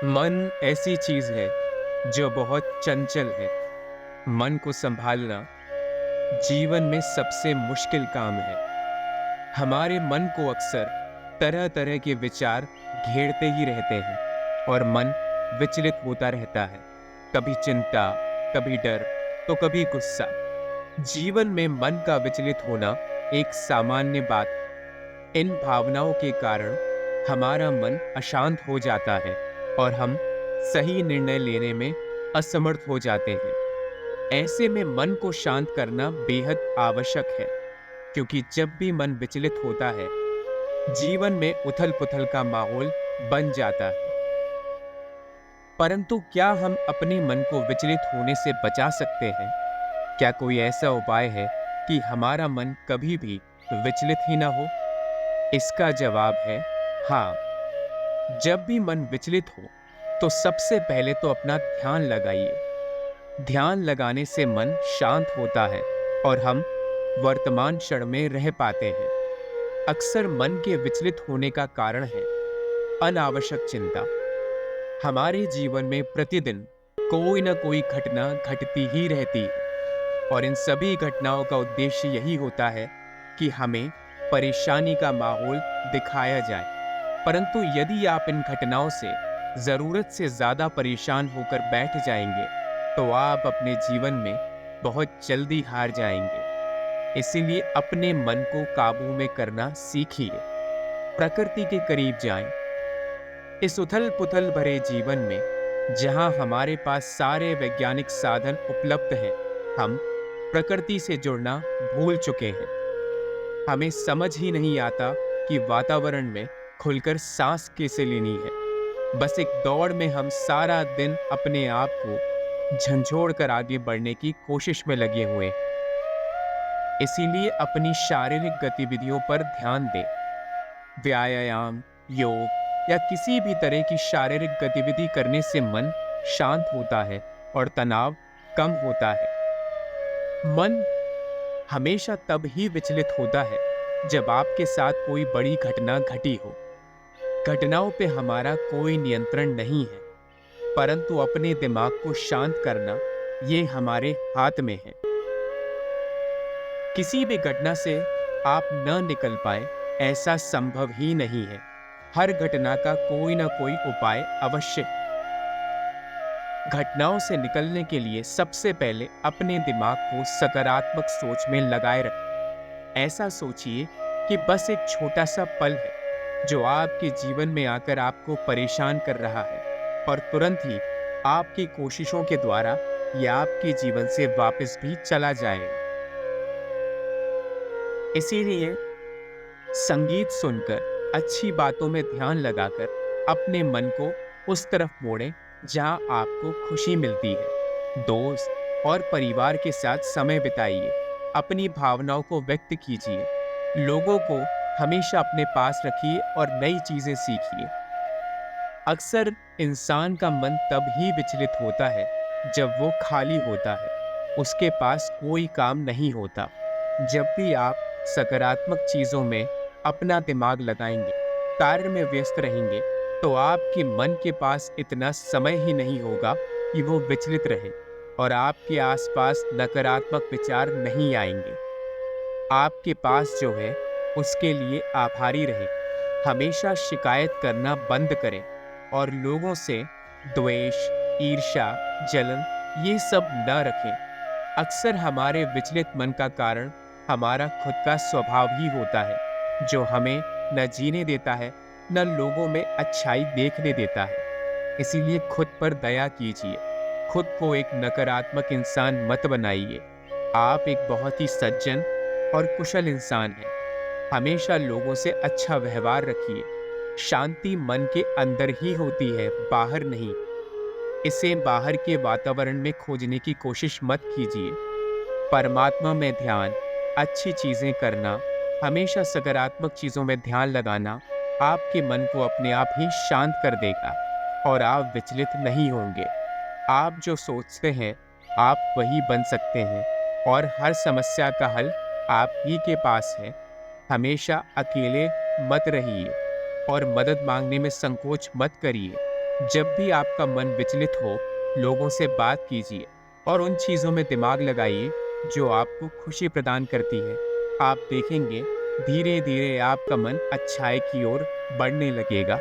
मन ऐसी चीज है जो बहुत चंचल है। मन को संभालना जीवन में सबसे मुश्किल काम है। हमारे मन को अक्सर तरह तरह के विचार घेरते ही रहते हैं और मन विचलित होता रहता है। कभी चिंता, कभी डर, तो कभी गुस्सा। जीवन में मन का विचलित होना एक सामान्य बात है। इन भावनाओं के कारण हमारा मन अशांत हो जाता है और हम सही निर्णय लेने में असमर्थ हो जाते हैं। ऐसे में मन को शांत करना बेहद आवश्यक है, क्योंकि जब भी मन विचलित होता है, जीवन में उथल-पुथल का माहौल बन जाता है। परंतु क्या हम अपने मन को विचलित होने से बचा सकते हैं? क्या कोई ऐसा उपाय है कि हमारा मन कभी भी विचलित ही ना हो? इसका जवाब है हाँ। जब भी मन विचलित हो, तो सबसे पहले तो अपना ध्यान लगाइए। ध्यान लगाने से मन शांत होता है और हम वर्तमान क्षण में रह पाते हैं। अक्सर मन के विचलित होने का कारण है अनावश्यक चिंता। हमारे जीवन में प्रतिदिन कोई ना कोई घटना घटती ही रहती है और इन सभी घटनाओं का उद्देश्य यही होता है कि हमें परेशानी का माहौल दिखाया जाए। परंतु यदि आप इन घटनाओं से जरूरत से ज्यादा परेशान होकर बैठ जाएंगे, तो आप अपने जीवन में बहुत जल्दी हार जाएंगे। इसीलिए अपने मन को काबू में करना सीखिए। प्रकृति के करीब जाएं। इस उथल-पुथल भरे जीवन में जहां हमारे पास सारे वैज्ञानिक साधन उपलब्ध हैं, हम प्रकृति से जुड़ना भूल चुके हैं। हमें समझ ही नहीं आता कि वातावरण में खुलकर सांस कैसे लेनी है। बस एक दौड़ में हम सारा दिन अपने आप को झंझोड़ कर आगे बढ़ने की कोशिश में लगे हुए हैं। इसीलिए अपनी शारीरिक गतिविधियों पर ध्यान दें। व्यायाम, योग या किसी भी तरह की शारीरिक गतिविधि करने से मन शांत होता है और तनाव कम होता है। मन हमेशा तब ही विचलित होता है जब आपके साथ कोई बड़ी घटना घटी हो। घटनाओं पे हमारा कोई नियंत्रण नहीं है, परंतु अपने दिमाग को शांत करना ये हमारे हाथ में है। किसी भी घटना से आप न निकल पाए, ऐसा संभव ही नहीं है। हर घटना का कोई ना कोई उपाय अवश्य है। घटनाओं से निकलने के लिए सबसे पहले अपने दिमाग को सकारात्मक सोच में लगाए रखें। ऐसा सोचिए कि बस एक छोटा सा पल है जो आपके जीवन में आकर आपको परेशान कर रहा है और तुरंत ही आपकी कोशिशों के द्वारा यह आपके जीवन से वापस भी चला जाएगा। इसीलिए संगीत सुनकर, अच्छी बातों में ध्यान लगाकर अपने मन को उस तरफ मोड़ें जहां आपको खुशी मिलती है। दोस्त और परिवार के साथ समय बिताइए। अपनी भावनाओं को व्यक्त कीजिए। लोगों को हमेशा अपने पास रखिए और नई चीजें सीखिए। अक्सर इंसान का मन तब ही विचलित होता है जब वो खाली होता है, उसके पास कोई काम नहीं होता। जब भी आप सकारात्मक चीजों में अपना दिमाग लगाएंगे, कार्य में व्यस्त रहेंगे, तो आपके मन के पास इतना समय ही नहीं होगा कि वो विचलित रहे और आपके आसपास नकारात्मक विचार नहीं आएंगे। आपके पास जो है उसके लिए आभारी रहें। हमेशा शिकायत करना बंद करें और लोगों से द्वेष, ईर्ष्या, जलन ये सब न रखें। अक्सर हमारे विचलित मन का कारण हमारा खुद का स्वभाव ही होता है, जो हमें न जीने देता है, न लोगों में अच्छाई देखने देता है। इसीलिए खुद पर दया कीजिए। खुद को एक नकारात्मक इंसान मत बनाइए। आप एक बहुत ही सज्जन और कुशल इंसान हैं। हमेशा लोगों से अच्छा व्यवहार रखिए। शांति मन के अंदर ही होती है, बाहर नहीं। इसे बाहर के वातावरण में खोजने की कोशिश मत कीजिए। परमात्मा में ध्यान, अच्छी चीजें करना, हमेशा सकारात्मक चीजों में ध्यान लगाना आपके मन को अपने आप ही शांत कर देगा और आप विचलित नहीं होंगे। आप जो सोचते हैं, आप वही बन सकते हैं और हर समस्या का हल आप ही के पास है। हमेशा अकेले मत रहिए और मदद मांगने में संकोच मत करिए। जब भी आपका मन विचलित हो, लोगों से बात कीजिए और उन चीज़ों में दिमाग लगाइए जो आपको खुशी प्रदान करती है। आप देखेंगे, धीरे-धीरे आपका मन अच्छाई की ओर बढ़ने लगेगा